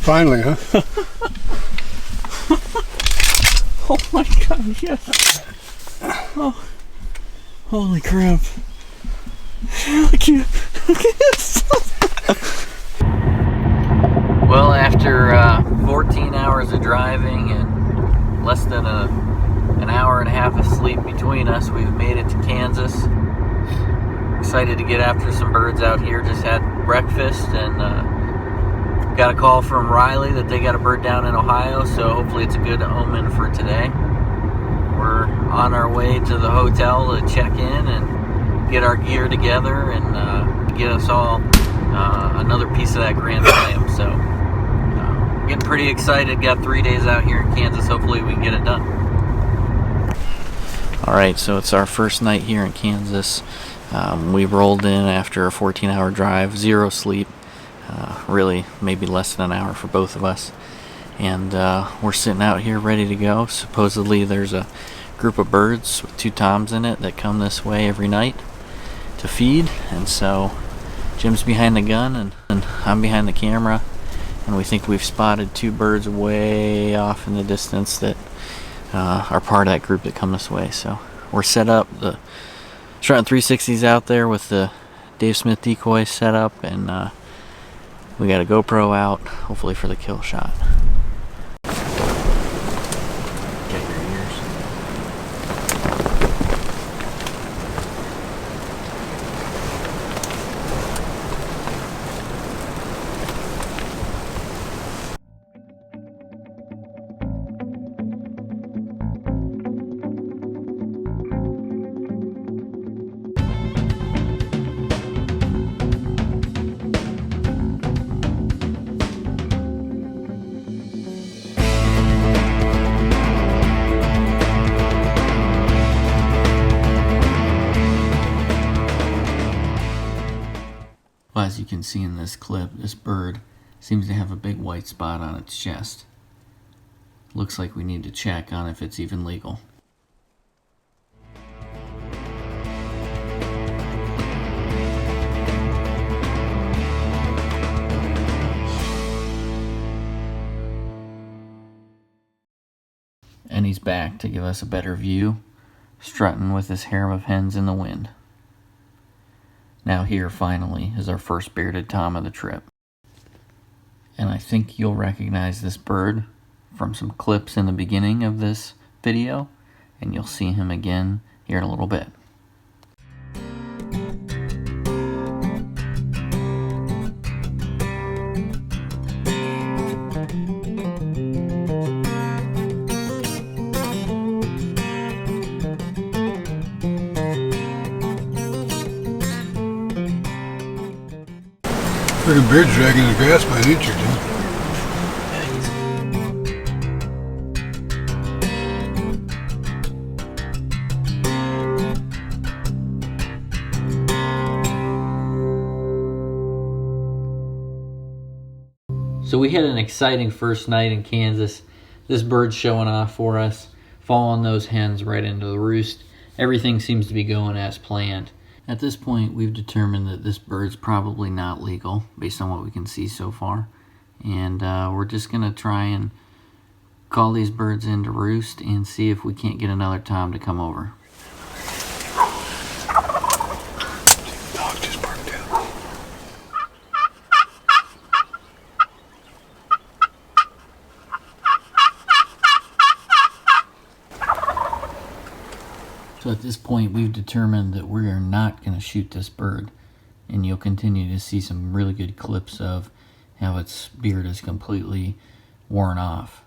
Finally, huh? Oh my god, yes. Oh, holy crap. Look at this. Well, after 14 hours of driving and less than an hour and a half of sleep between us, we've made it to Kansas. Excited to get after some birds out here. Just had breakfast and got a call from Riley that they got a bird down in Ohio, so hopefully it's a good omen for today. We're on our way to the hotel to check in and get our gear together and get us all another piece of that Grand Slam. So getting pretty excited. Got 3 days out here in Kansas. Hopefully we can get it done. Alright, so it's our first night here in Kansas. We rolled in after a 14-hour drive, zero sleep. Really, maybe less than an hour for both of us. And we're sitting out here ready to go. Supposedly there's a group of birds with 2 toms in it that come this way every night to feed. And so Jim's behind the gun and I'm behind the camera. And we think we've spotted 2 birds way off in the distance that are part of that group that come this way. So we're set up. The Strutt'n 360's out there with the Smith Decoys set up, and we got a GoPro out, hopefully for the kill shot. Get your ears. Well, as you can see in this clip, this bird seems to have a big white spot on its chest. Looks like we need to check on if it's even legal. And he's back to give us a better view, strutting with his harem of hens in the wind. Now here, finally, is our first bearded tom of the trip. And I think you'll recognize this bird from some clips in the beginning of this video, and you'll see him again here in a little bit. Freaking beard's dragging the grass by an inch or 2. So we had an exciting first night in Kansas. This bird's showing off for us, following those hens right into the roost. Everything seems to be going as planned. At this point, we've determined that this bird's probably not legal, based on what we can see so far. And we're just going to try and call these birds in to roost and see if we can't get another tom to come over. dog just barked out. So at this point, we've determined that we are not going to shoot this bird, and you'll continue to see some really good clips of how its beard is completely worn off.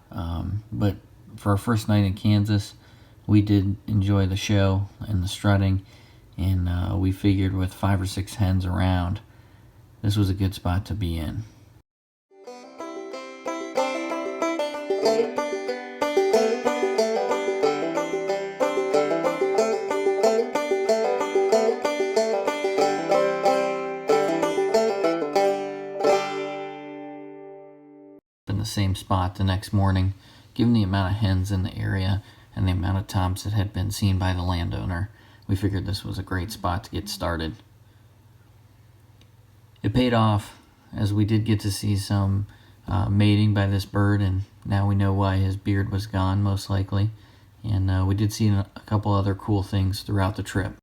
But for our first night in Kansas, we did enjoy the show and the strutting, and we figured with 5 or 6 hens around, this was a good spot to be in. In the same spot the next morning, given the amount of hens in the area and the amount of toms that had been seen by the landowner, we figured this was a great spot to get started. It paid off, as we did get to see some mating by this bird, and now we know why his beard was gone, most likely. And we did see a couple other cool things throughout the trip.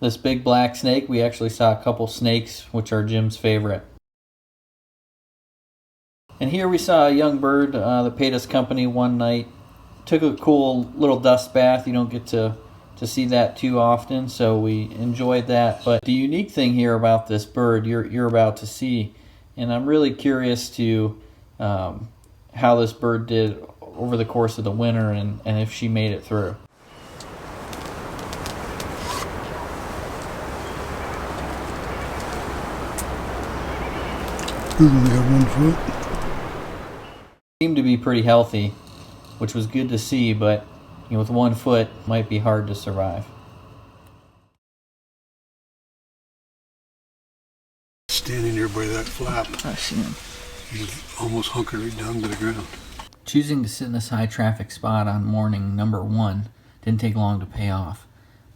This big black snake, we actually saw a couple snakes, which are Jim's favorite. And here we saw a young bird that paid us company one night. Took a cool little dust bath. You don't get to see that too often, so we enjoyed that. But the unique thing here about this bird you're about to see, and I'm really curious to how this bird did over the course of the winter, and if she made it through. He only had 1 foot. Seemed to be pretty healthy, which was good to see, but with 1 foot, might be hard to survive. Standing there by that flap. I see him. He's almost hunkered right down to the ground. Choosing to sit in this high traffic spot on morning number 1 didn't take long to pay off.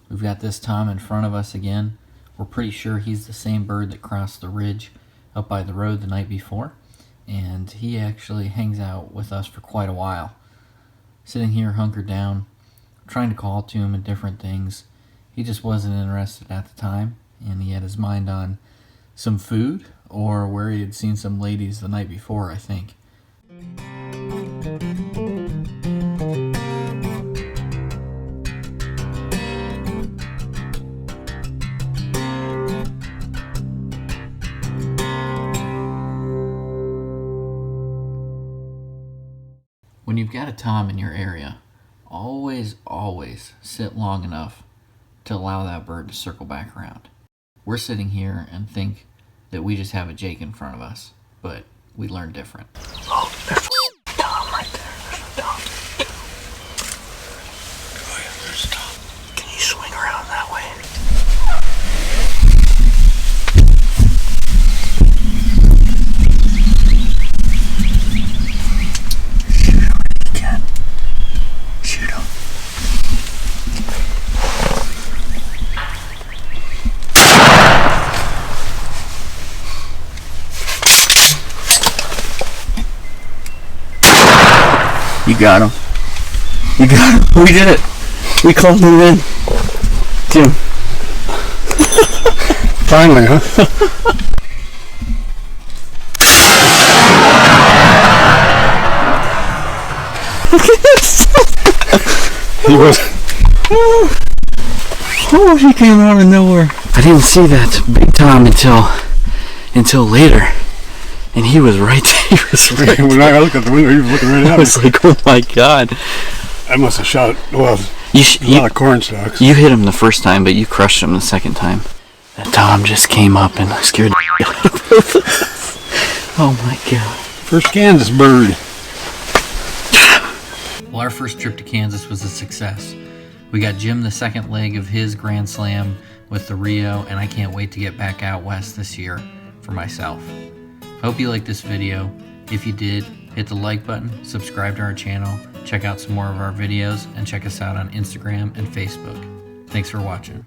We've got this Tom in front of us again. We're pretty sure he's the same bird that crossed the ridge up by the road the night before, and he actually hangs out with us for quite a while. Sitting here hunkered down, trying to call to him and different things. He just wasn't interested at the time, and he had his mind on some food or where he had seen some ladies the night before, I think. When you've got a Tom in your area, always sit long enough to allow that bird to circle back around. We're sitting here and think that we just have a Jake in front of us, but we learn different. Oh, there's Tom right there. There's a Tom. Oh yeah, there's a Tom. Can you swing around that way? You got him. You got him. We did it. We called him in. Jim. Finally, huh? He was. Oh, he came out of nowhere. I didn't see that big Tom until later. And he was right there. He was right When I looked at the window, he was looking right at me. I was like, oh my God. I must have shot, well, a lot of corn stalks. You hit him the first time, but you crushed him the second time. That Tom just came up and scared the shit out of both of us. Oh my God. First Kansas bird. Well, our first trip to Kansas was a success. We got Jim the second leg of his Grand Slam with the Rio, and I can't wait to get back out west this year for myself. Hope you liked this video. If you did, hit the like button, subscribe to our channel, check out some more of our videos, and check us out on Instagram and Facebook. Thanks for watching.